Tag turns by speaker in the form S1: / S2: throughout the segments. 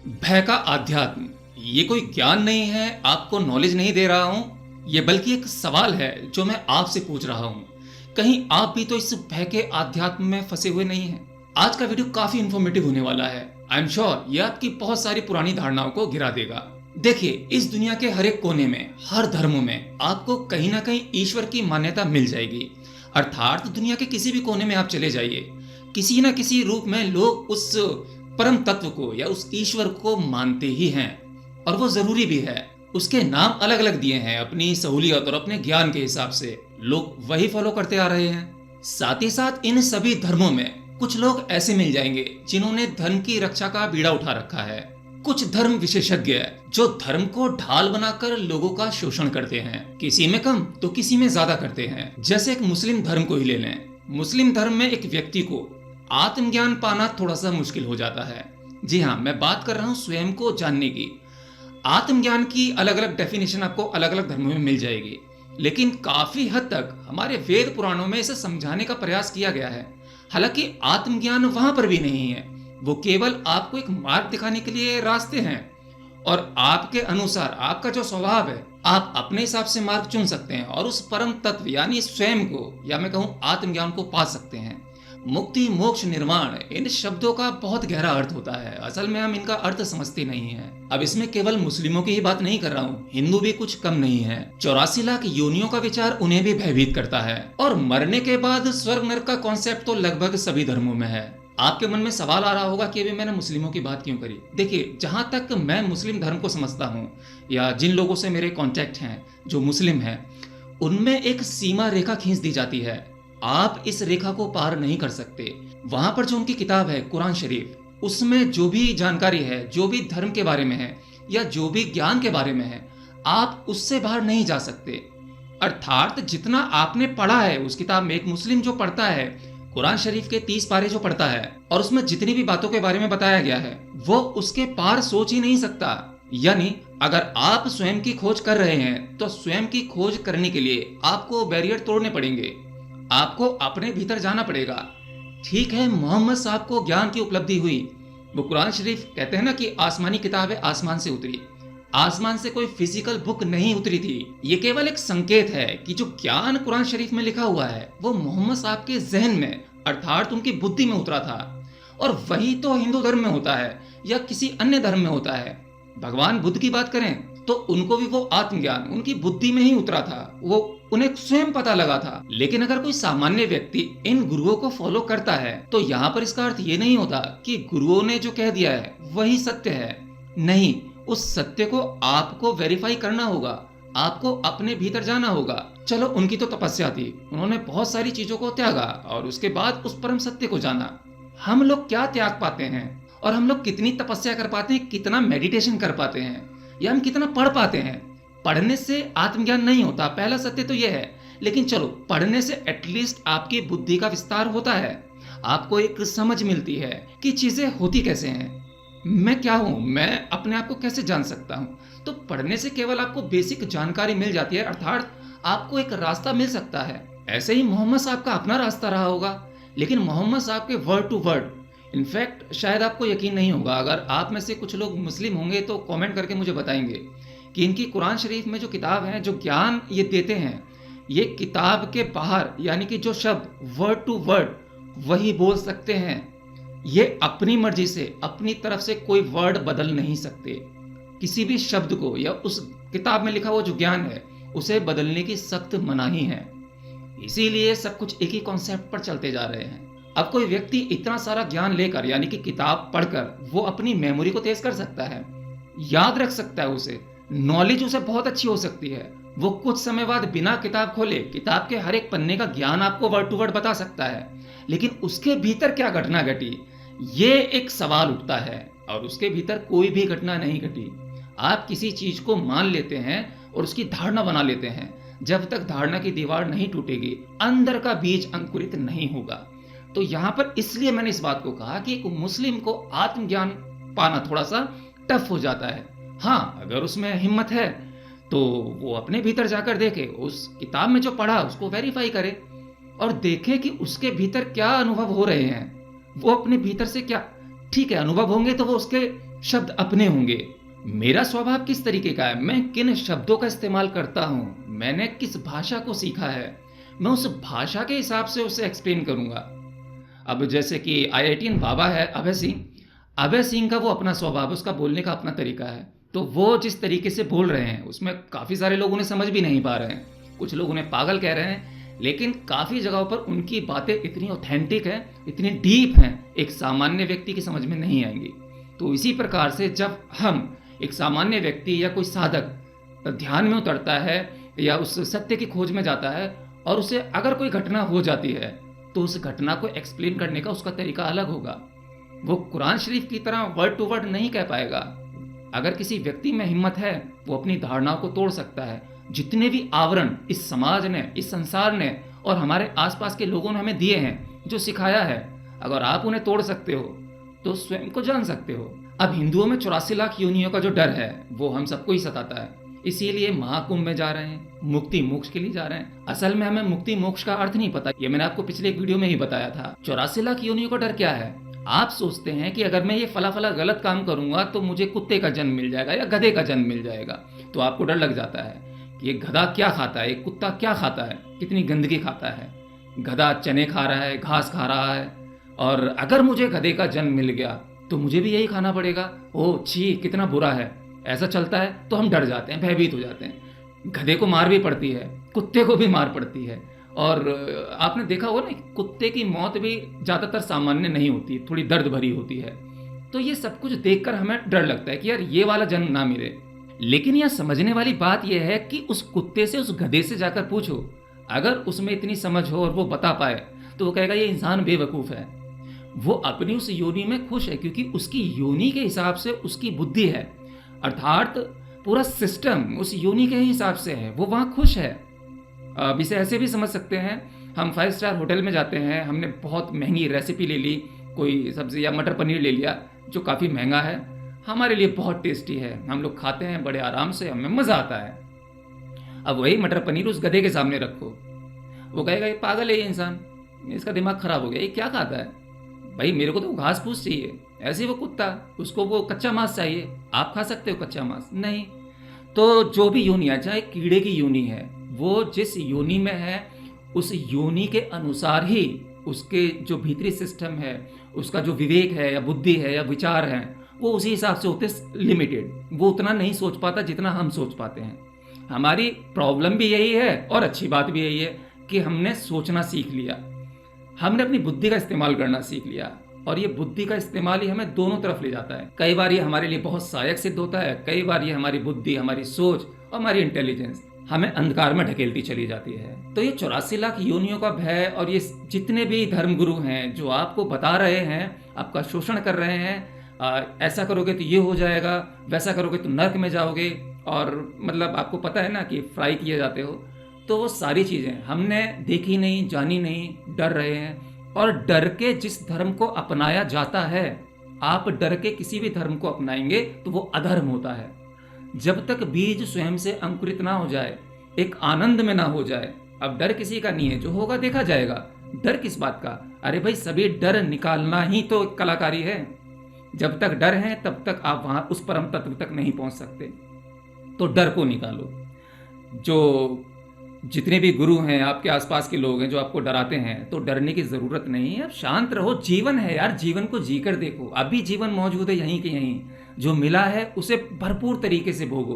S1: भय का अध्यात्म, ये कोई ज्ञान नहीं है, आपको नॉलेज नहीं दे रहा हूँ, ये बल्कि एक सवाल है जो मैं आपसे पूछ रहा हूँ। कहीं आप भी तो इस भय के अध्यात्म में फंसे हुए नहीं हैं? आज का वीडियो काफी इंफॉर्मेटिव होने वाला है। आई एम श्योर ये आपकी बहुत सारी पुरानी धारणाओं को गिरा देगा। देखिए, इस दुनिया के हर एक कोने में, हर धर्म में आपको कहीं ना कहीं ईश्वर की मान्यता मिल जाएगी। अर्थात दुनिया के किसी भी कोने में आप चले जाइए, किसी न किसी रूप में लोग उस परम तत्व को या उस ईश्वर को मानते ही हैं, और वो जरूरी भी है। उसके नाम अलग अलग दिए हैं अपनी सहूलियत और अपने ज्ञान के हिसाब से, लोग वही फॉलो करते आ रहे हैं। साथ ही साथ इन सभी धर्मों में कुछ लोग ऐसे मिल जाएंगे जिन्होंने धर्म की रक्षा का बीड़ा उठा रखा है। कुछ धर्म विशेषज्ञ जो धर्म को ढाल बनाकर लोगों का शोषण करते हैं, किसी में कम तो किसी में ज्यादा करते हैं। जैसे एक मुस्लिम धर्म को ही ले लें। मुस्लिम धर्म में एक व्यक्ति को आत्मज्ञान पाना थोड़ा सा मुश्किल हो जाता है। जी हाँ, मैं बात कर रहा हूँ स्वयं को जानने की। आत्मज्ञान की अलग अलग डेफिनेशन आपको अलग अलग धर्मों में मिल जाएगी, लेकिन काफी हद तक हमारे वेद पुराणों में इसे समझाने का प्रयास किया गया है। हालांकि आत्मज्ञान वहां पर भी नहीं है, वो केवल आपको एक मार्ग दिखाने के लिए रास्ते हैं, और आपके अनुसार आपका जो स्वभाव है, आप अपने हिसाब से मार्ग चुन सकते हैं और उस परम तत्व यानी स्वयं को, या मैं कहूँ आत्मज्ञान को पा सकते हैं। मुक्ति, मोक्ष, निर्वाण, इन शब्दों का बहुत गहरा अर्थ होता है। असल में हम इनका अर्थ समझते नहीं हैं। अब इसमें केवल मुस्लिमों की ही बात नहीं कर रहा हूँ, हिंदू भी कुछ कम नहीं है। 84 लाख योनियों का विचार उन्हें भी भयभीत करता है, और मरने के बाद स्वर्ग नरक का कॉन्सेप्ट तो लगभग सभी धर्मों में है। आपके मन में सवाल आ रहा होगा कि अभी मैंने मुस्लिमों की बात क्यों करी। देखिए, जहां तक मैं मुस्लिम धर्म को समझता हूँ, या जिन लोगों से मेरे कॉन्टेक्ट हैं जो मुस्लिम हैं, उनमें एक सीमा रेखा खींच दी जाती है। आप इस रेखा को पार नहीं कर सकते। वहां पर जो उनकी किताब है कुरान शरीफ, उसमें जो भी जानकारी है, जो भी धर्म के बारे में है या जो भी ज्ञान के बारे में है, आप उससे बाहर नहीं जा सकते। अर्थात जितना आपने पढ़ा है उस किताब में, एक मुस्लिम जो पढ़ता है कुरान शरीफ के 30 पारे जो पढ़ता है, और उसमें जितनी भी बातों के बारे में बताया गया है, वो उसके पार सोच ही नहीं सकता। यानी अगर आप स्वयं की खोज कर रहे हैं तो स्वयं की खोज करने के लिए आपको बैरियर तोड़ने पड़ेंगे, आपको अपने भीतर जाना पड़ेगा। ठीक है, मोहम्मद साहब को ज्ञान की उपलब्धि हुई, वो कुरान शरीफ कहते हैं ना कि आसमानी किताब है, आसमान से उतरी। आसमान से कोई फिजिकल बुक नहीं उतरी थी। ये केवल एक संकेत है कि जो ज्ञान कुरान शरीफ में लिखा हुआ है वो मोहम्मद साहब के जहन में, अर्थात उनकी बुद्धि में उतरा था। और वही तो हिंदू धर्म में होता है या किसी अन्य धर्म में होता है। भगवान बुद्ध की बात करें तो उनको भी वो आत्मज्ञान उनकी बुद्धि में ही उतरा था, वो उन्हें स्वयं पता लगा था। लेकिन अगर कोई सामान्य व्यक्ति इन गुरुओं को फॉलो करता है तो यहाँ पर इसका अर्थ ये नहीं होता कि गुरुओं ने जो कह दिया है वही सत्य है। नहीं, उस सत्य को आपको वेरीफाई करना होगा, आपको अपने भीतर जाना होगा। चलो, उनकी तो तपस्या थी, उन्होंने बहुत सारी चीजों को त्यागा और उसके बाद उस परम सत्य को जाना। हम लोग क्या त्याग पाते हैं, और हम लोग कितनी तपस्या कर पाते हैं, कितना मेडिटेशन कर पाते हैं, या हम कितना पढ़ पाते हैं। पढ़ने से आत्मज्ञान नहीं होता, पहला सत्य तो यह है। लेकिन चलो, पढ़ने से एटलीस्ट आपकी बुद्धि का विस्तार होता है, आपको एक समझ मिलती है कि चीजें होती कैसे हैं, मैं क्या हूं, मैं अपने आप को कैसे जान सकता हूं। तो पढ़ने से केवल आपको बेसिक जानकारी मिल जाती है, अर्थात आपको एक रास्ता मिल सकता है। ऐसे ही मोहम्मद साहब का अपना रास्ता रहा होगा, लेकिन मोहम्मद साहब के वर्ड टू वर्ड, इनफैक्ट शायद आपको यकीन नहीं होगा, अगर आप में से कुछ लोग मुस्लिम होंगे तो कमेंट करके मुझे बताएंगे कि इनकी कुरान शरीफ में जो किताब है, जो ज्ञान ये देते हैं, ये किताब के बाहर यानी कि जो शब्द वर्ड टू वर्ड वही बोल सकते हैं। ये अपनी मर्जी से, अपनी तरफ से कोई वर्ड बदल नहीं सकते। किसी भी शब्द को या उस किताब में लिखा हुआ जो ज्ञान है उसे बदलने की सख्त मनाही है। इसीलिए सब कुछ एक ही कॉन्सेप्ट पर चलते जा रहे हैं। अब कोई व्यक्ति इतना सारा ज्ञान लेकर, यानी कि किताब पढ़कर, वो अपनी मेमोरी को तेज कर सकता है, याद रख सकता है, उसे नॉलेज उसे बहुत अच्छी हो सकती है। वो कुछ समय बाद बिना किताब खोले किताब के हर एक पन्ने का ज्ञान आपको वर्ड टू वर्ड बता सकता है। लेकिन उसके भीतर क्या घटना घटी, ये एक सवाल उठता है, और उसके भीतर कोई भी घटना नहीं घटी। आप किसी चीज को मान लेते हैं और उसकी धारणा बना लेते हैं, जब तक धारणा की दीवार नहीं टूटेगी, अंदर का बीज अंकुरित नहीं होगा। तो यहाँ पर इसलिए मैंने इस बात को कहा कि एक मुस्लिम को आत्मज्ञान पाना थोड़ा सा टफ हो जाता है। हाँ, अगर उसमें हिम्मत है तो वो अपने भीतर जाकर देखे, उस किताब में जो पढ़ा उसको वेरीफाई करे और देखे कि उसके भीतर क्या अनुभव हो रहे हैं, वो अपने भीतर से क्या। ठीक है, अनुभव होंगे तो वो उसके शब्द अपने होंगे। मेरा स्वभाव किस तरीके का है, मैं किन शब्दों का इस्तेमाल करता हूँ, मैंने किस भाषा को सीखा है, मैं उस भाषा के हिसाब से उसे एक्सप्लेन करूँगा। अब जैसे कि आईआईटीएन बाबा है अभय सिंह का वो अपना स्वभाव है, उसका बोलने का अपना तरीका है। तो वो जिस तरीके से बोल रहे हैं उसमें काफ़ी सारे लोग उन्हें समझ भी नहीं पा रहे हैं, कुछ लोग उन्हें पागल कह रहे हैं, लेकिन काफ़ी जगहों पर उनकी बातें इतनी ऑथेंटिक हैं, इतनी डीप हैं, एक सामान्य व्यक्ति की समझ में नहीं आएंगी। तो इसी प्रकार से जब हम एक सामान्य व्यक्ति या कोई साधक ध्यान में उतरता है या उस सत्य की खोज में जाता है और उसे अगर कोई घटना हो जाती है तो उस घटना को एक्सप्लेन करने का उसका तरीका अलग होगा। वो कुरान शरीफ की तरह वर्ड टू वर्ड नहीं कह पाएगा। अगर किसी व्यक्ति में हिम्मत है वो अपनी धारणाओं को तोड़ सकता है। जितने भी आवरण इस समाज ने, इस संसार ने और हमारे आसपास के लोगों ने हमें दिए हैं, जो सिखाया है, अगर आप उन्हें तोड़ सकते हो तो स्वयं को जान सकते हो। अब हिंदुओं में 84 लाख योनियों का जो डर है वो हम सबको ही सताता है, इसीलिए महाकुंभ में जा रहे हैं, मुक्ति मोक्ष के लिए जा रहे हैं। असल में हमें मुक्ति मोक्ष का अर्थ नहीं पता, ये मैंने आपको पिछले एक वीडियो में ही बताया था। 84 लाख योनियों का डर क्या है? आप सोचते हैं कि अगर मैं ये फला फला गलत काम करूंगा तो मुझे कुत्ते का जन्म मिल जाएगा या गधे का जन्म मिल जाएगा, तो आपको डर लग जाता है कि ये गधा क्या खाता है, ये कुत्ता क्या खाता है, कितनी गंदगी खाता है। गधा चने खा रहा है, घास खा रहा है, और अगर मुझे गधे का जन्म मिल गया तो मुझे भी यही खाना पड़ेगा। ओह छी, कितना बुरा है। ऐसा चलता है तो हम डर जाते हैं, भयभीत हो जाते हैं। गधे को मार भी पड़ती है, कुत्ते को भी मार पड़ती है, और आपने देखा होगा ना, कुत्ते की मौत भी ज़्यादातर सामान्य नहीं होती, थोड़ी दर्द भरी होती है। तो ये सब कुछ देखकर हमें डर लगता है कि यार ये वाला जन्म ना मिले। लेकिन यहाँ समझने वाली बात यह है कि उस कुत्ते से, उस गधे से जाकर पूछो, अगर उसमें इतनी समझ हो और वो बता पाए तो वो कहेगा ये इंसान बेवकूफ़ है। वो अपनी उस योनि में खुश है क्योंकि उसकी योनि के हिसाब से उसकी बुद्धि है, अर्थात पूरा सिस्टम उस योनि के हिसाब से है, वो वहाँ खुश है। अब इसे ऐसे भी समझ सकते हैं, हम 5 स्टार होटल में जाते हैं, हमने बहुत महंगी रेसिपी ले ली, कोई सब्ज़ी या मटर पनीर ले लिया जो काफ़ी महंगा है, हमारे लिए बहुत टेस्टी है, हम लोग खाते हैं बड़े आराम से, हमें मज़ा आता है। अब वही मटर पनीर उस गधे के सामने रखो, वो कहेगा ये पागल है, ये इंसान, इसका दिमाग ख़राब हो गया, ये क्या खाता है भाई, मेरे को तो घास फूस चाहिए। ऐसे ही वो कुत्ता, उसको वो कच्चा मांस चाहिए। आप खा सकते हो कच्चा मांस? नहीं। तो जो भी योनि है, चाहे कीड़े की योनि है, वो जिस योनि में है उस योनि के अनुसार ही उसके जो भीतरी सिस्टम है, उसका जो विवेक है या बुद्धि है या विचार है, वो उसी हिसाब से होते लिमिटेड। वो उतना नहीं सोच पाता जितना हम सोच पाते हैं। हमारी प्रॉब्लम भी यही है और अच्छी बात भी यही है कि हमने सोचना सीख लिया, हमने अपनी बुद्धि का इस्तेमाल करना सीख लिया, और ये बुद्धि का इस्तेमाल ही हमें दोनों तरफ ले जाता है। कई बार ये हमारे लिए बहुत सहायक सिद्ध होता है, कई बार ये हमारी बुद्धि, हमारी सोच और हमारी इंटेलिजेंस हमें अंधकार में ढकेलती चली जाती है। तो ये 84 लाख योनियों का भय और ये जितने भी धर्मगुरु हैं जो आपको बता रहे हैं, आपका शोषण कर रहे हैं, ऐसा करोगे तो ये हो जाएगा, वैसा करोगे तो नर्क में जाओगे, और मतलब आपको पता है ना कि फ्राई किए जाते हो, तो वो सारी चीज़ें हमने देखी नहीं, जानी नहीं, डर रहे हैं। और डर के जिस धर्म को अपनाया जाता है, आप डर के किसी भी धर्म को अपनाएंगे तो वो अधर्म होता है। जब तक बीज स्वयं से अंकुरित ना हो जाए, एक आनंद में ना हो जाए। अब डर किसी का नहीं है, जो होगा देखा जाएगा। डर किस बात का? अरे भाई, सभी डर निकालना ही तो कलाकारी है। जब तक डर है तब तक आप वहां उस परम तत्व तक नहीं पहुंच सकते। तो डर को निकालो। जो जितने भी गुरु हैं, आपके आसपास के लोग हैं जो आपको डराते हैं, तो डरने की जरूरत नहीं है। अब शांत रहो, जीवन है यार, जीवन को जीकर देखो। अभी जीवन मौजूद है यहीं के यहीं, जो मिला है उसे भरपूर तरीके से भोगो,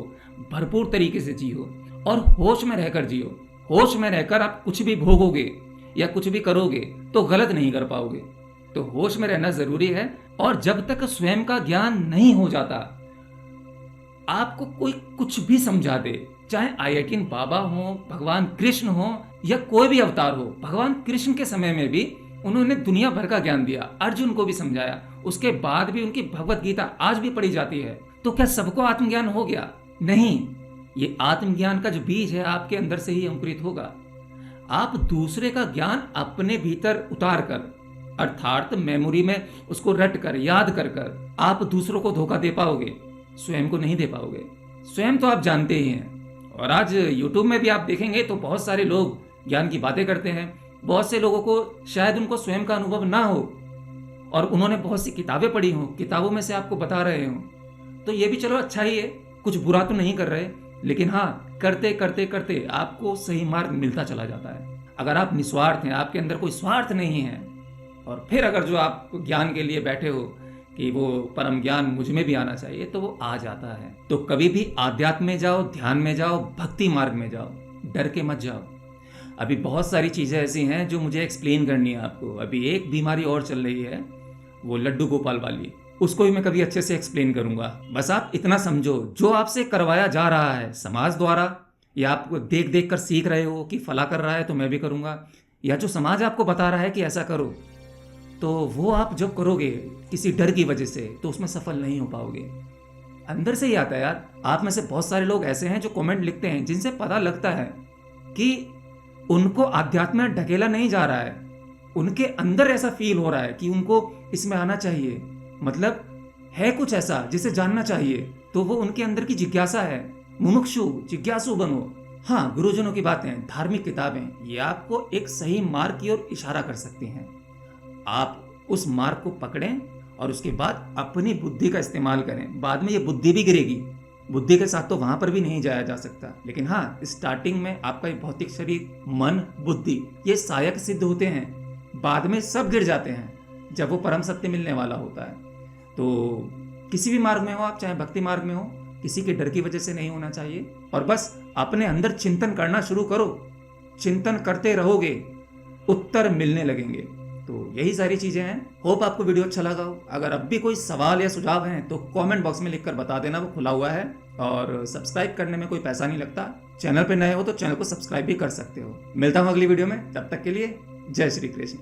S1: भरपूर तरीके से जियो, और होश में रहकर जियो। होश में रहकर आप कुछ भी भोगोगे या कुछ भी करोगे तो गलत नहीं कर पाओगे। तो होश में रहना जरूरी है। और जब तक स्वयं का ज्ञान नहीं हो जाता, आपको कोई कुछ भी समझा दे, चाहे आईआईटीएन बाबा हो, भगवान कृष्ण हो, या कोई भी अवतार हो। भगवान कृष्ण के समय में भी उन्होंने दुनिया भर का ज्ञान दिया, अर्जुन को भी समझाया, उसके बाद भी उनकी भगवत गीता आज भी पढ़ी जाती है। तो क्या सबको आत्मज्ञान हो गया? नहीं। ये आत्मज्ञान का जो बीज है आपके अंदर से ही अंकुरित होगा। आप दूसरे का ज्ञान अपने भीतर उतार कर, अर्थात मेमोरी में उसको रट कर, याद कर कर आप दूसरों को धोखा दे पाओगे, स्वयं को नहीं दे पाओगे। स्वयं तो आप जानते ही हैं। और आज YouTube में भी आप देखेंगे तो बहुत सारे लोग ज्ञान की बातें करते हैं। बहुत से लोगों को शायद उनको स्वयं का अनुभव ना हो, और उन्होंने बहुत सी किताबें पढ़ी हों, किताबों में से आपको बता रहे हों, तो ये भी चलो अच्छा ही है, कुछ बुरा तो नहीं कर रहे। लेकिन हाँ, करते करते करते आपको सही मार्ग मिलता चला जाता है। अगर आप निस्वार्थ हैं, आपके अंदर कोई स्वार्थ नहीं है, और फिर अगर जो आप ज्ञान के लिए बैठे हो कि वो परम ज्ञान मुझ में भी आना चाहिए, तो वो आ जाता है। तो कभी भी आध्यात्म में जाओ, ध्यान में जाओ, भक्ति मार्ग में जाओ, डर के मत जाओ। अभी बहुत सारी चीज़ें ऐसी हैं जो मुझे एक्सप्लेन करनी है आपको। अभी एक बीमारी और चल रही है, वो लड्डू गोपाल वाली, उसको भी मैं कभी अच्छे से एक्सप्लेन करूंगा। बस आप इतना समझो, जो आपसे करवाया जा रहा है समाज द्वारा, या आप देख देख कर सीख रहे हो कि फला कर रहा है तो मैं भी करूंगा, या जो समाज आपको बता रहा है कि ऐसा करो, तो वो आप जब करोगे किसी डर की वजह से, तो उसमें सफल नहीं हो पाओगे। अंदर से ही आता है यार। आप में से बहुत सारे लोग ऐसे हैं जो कमेंट लिखते हैं, जिनसे पता लगता है कि उनको आध्यात्म में ढकेला नहीं जा रहा है, उनके अंदर ऐसा फील हो रहा है कि उनको इसमें आना चाहिए, मतलब है कुछ ऐसा जिसे जानना चाहिए। तो वो उनके अंदर की जिज्ञासा है। मुमुक्षु, जिज्ञासु बनो। हाँ, गुरुजनों की बातें, धार्मिक किताबें, ये आपको एक सही मार्ग की ओर इशारा कर सकती हैं। आप उस मार्ग को पकड़ें और उसके बाद अपनी बुद्धि का इस्तेमाल करें। बाद में ये बुद्धि भी गिरेगी, बुद्धि के साथ तो वहां पर भी नहीं जाया जा सकता। लेकिन हाँ, स्टार्टिंग में आपका ये भौतिक शरीर, मन, बुद्धि, ये सहायक सिद्ध होते हैं। बाद में सब गिर जाते हैं जब वो परम सत्य मिलने वाला होता है। तो किसी भी मार्ग में हो आप, चाहे भक्ति मार्ग में हो, किसी के डर की वजह से नहीं होना चाहिए। और बस अपने अंदर चिंतन करना शुरू करो। चिंतन करते रहोगे, उत्तर मिलने लगेंगे। तो यही सारी चीजें हैं। होप आपको वीडियो अच्छा लगा हो। अगर अब भी कोई सवाल या सुझाव हैं तो कमेंट बॉक्स में लिखकर बता देना, वो खुला हुआ है। और सब्सक्राइब करने में कोई पैसा नहीं लगता। चैनल पे नए हो तो चैनल को सब्सक्राइब भी कर सकते हो। मिलता हूँ अगली वीडियो में, तब तक के लिए जय श्री कृष्ण।